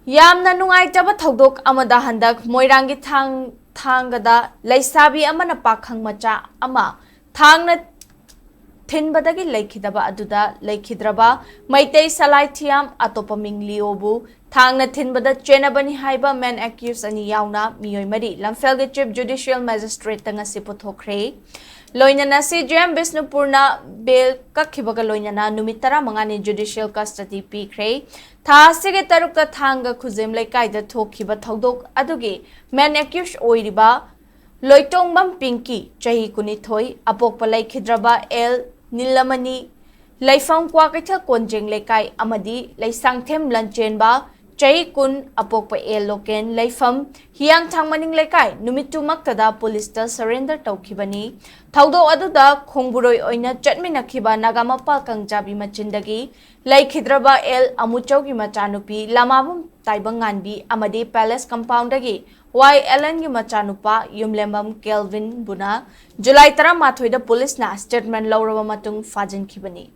ꯌꯥꯝꯅ ꯅꯨꯡꯉꯥꯏꯇꯕ ꯊꯧꯗꯣꯛ ꯑꯃꯗ ꯍꯟꯗꯛ ꯃꯣꯏꯔꯥꯡꯒꯤ ꯊꯥꯡꯒꯗ ꯂꯩꯁꯥꯕꯤ ꯑꯃꯅ ꯄꯥꯈꯪ ꯃꯆꯥ ꯑꯃ ꯊꯥꯡꯅ ꯊꯤꯟꯕꯗꯒꯤ ꯂꯩꯈꯤꯗꯕ ꯑꯗꯨꯗ ꯂꯩꯈꯤꯗ꯭ꯔꯕ ꯃꯩꯇꯩ ꯁꯂꯥꯏꯊꯤꯌꯥꯝ ꯑꯇꯣꯞꯄ ꯃꯤꯡ ꯂꯤꯑꯣꯕꯨ ꯊꯥꯡꯅ ꯊꯤꯟꯕꯗ ꯆꯦꯟꯅꯕꯅꯤ ꯍꯥꯏꯕ ꯃꯦꯟ ꯑꯦꯀ꯭ꯌꯨꯁ ꯑꯅꯤ ꯌꯥꯎꯅ ꯃꯤꯑꯣꯏ ꯃꯔꯤ ꯂꯝꯐꯦꯜꯒꯤ ꯆꯤꯞ ꯖꯨꯗꯤꯁꯤꯌꯦꯜ ꯃꯦꯖꯤꯁꯇ꯭ꯔꯦꯠꯇ ꯉꯁꯤ ꯄꯨꯊꯣꯛꯈ꯭ꯔꯦ꯫ ꯂꯣꯏꯅꯅ ꯁꯤꯖꯦꯝ ꯕꯤꯁꯅꯨꯄꯨꯔꯅ ꯕꯦꯜ ꯀꯛꯈꯤꯕꯒ ꯂꯣꯏꯅꯅ ꯅꯨꯃꯤꯠ 15ꯅꯤ ꯖꯨꯗꯤꯁꯤꯌꯦꯜ ꯀꯁꯇꯗꯤ ꯄꯤꯈ꯭ꯔꯦ꯫ ꯊꯥ ꯑꯁꯤꯒꯤ 3ꯇ ꯊꯥꯡꯒ ꯈꯨꯖꯦꯝ ꯂꯩꯀꯥꯏꯗ ꯊꯣꯛꯈꯤꯕ ꯊꯧꯗꯣꯛ ꯑꯗꯨꯒꯤ ꯃꯦꯟ ꯑꯦꯀ꯭ꯌꯨꯁ ꯑꯣꯏꯔꯤꯕ ꯂꯣꯏꯇꯣꯡꯕꯝ ꯄꯤꯡꯀꯤ ꯆꯍꯤ 22 ꯑꯄꯣꯛꯄ ꯂꯩꯈꯤꯗ꯭ꯔꯕ ꯑꯦꯜ ꯅꯤꯂꯃꯅꯤ ꯂꯩꯐꯝ ꯀ꯭ꯋꯥꯀꯩꯊꯦꯜ ꯀꯣꯟꯖꯦꯡ ꯂꯩꯀꯥꯏ ꯑꯃꯗꯤ ꯂꯩꯁꯥꯡꯊꯦꯝ ꯂꯟꯆꯦꯟꯕ ꯆꯍꯤ 10 ꯑꯄꯣꯛꯄ ꯑꯦꯜ ꯂꯣꯀꯦꯟ ꯂꯩꯐꯝ ꯍꯤꯌꯥꯡꯊꯥꯡ ꯃꯅꯤꯡ ꯂꯩꯀꯥꯏ ꯅꯨꯃꯤꯠꯇꯨꯃꯛꯇꯗ ꯄꯨꯂꯤꯁꯇ ꯁꯔꯦꯟꯗꯔ ꯇꯧꯈꯤꯕꯅꯤ꯫ ꯊꯧꯗꯣꯛ ꯑꯗꯨꯗ ꯈꯣꯡꯕꯨꯔꯣꯏ ꯑꯣꯏꯅ ꯆꯠꯃꯤꯟꯅꯈꯤꯕ ꯅꯥꯒꯥꯃꯄꯥꯜ ꯀꯪꯖꯥꯕꯤ ꯃꯆꯤꯟꯗꯒꯤ ꯂꯩꯈꯤꯗ꯭ꯔꯕ ꯑꯦꯜ ꯑꯃꯨꯆꯧꯒꯤ ꯃꯆꯥꯅꯨꯄꯤ ꯂꯃꯥꯕꯝ ꯇꯥꯏꯕꯪꯉꯥꯟꯕꯤ ꯑꯃꯗꯤ ꯄꯦꯂꯦꯁ ꯀꯝꯄꯥꯎꯟꯗꯒꯤ ꯋꯥꯏ ꯑꯦꯂꯟꯒꯤ ꯃꯆꯥꯅꯨꯄꯥ ꯌꯨꯝꯂꯦꯝꯕꯝ ꯀꯦꯜꯚꯤꯟꯕꯨꯅ ꯖꯨꯂꯥꯏ 11ꯗ ꯄꯨꯂꯤꯁꯅ ꯁ꯭ꯇꯦꯠꯃꯦꯟꯠ ꯂꯧꯔꯕ ꯃꯇꯨꯡ ꯐꯥꯖꯤꯟꯈꯤꯕꯅꯤ꯫